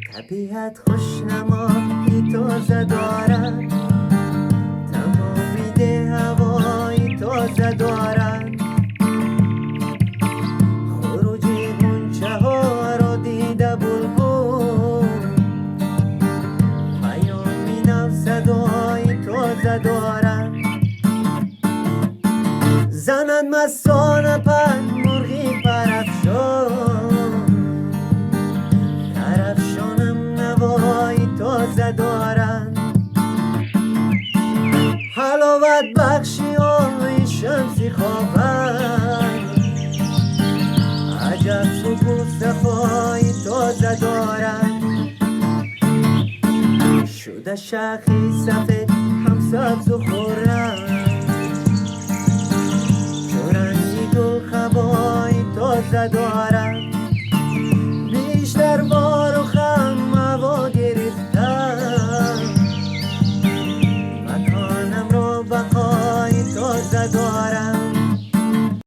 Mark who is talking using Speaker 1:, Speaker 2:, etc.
Speaker 1: طبیعت خوشنمایی تازه دارد، تمامی ده هوایی تازه دارد. خروج غنچه ها رو دیده بلبل، پیامی نو صدایی تازه دارد. زنند مستانه پر مرغی پرافشان، درفشانم نوایی تازه دارند. حلاوت بخشی های شمسی خوابند، عجب سکوت صفایی تازه دارند. شده شاخی سفید هم سبز و خورم، چورنگی گل خبایی تازه دارد. بیشتر بار و خم هوا گرفتم، مکانم رو بقای تازه دارد.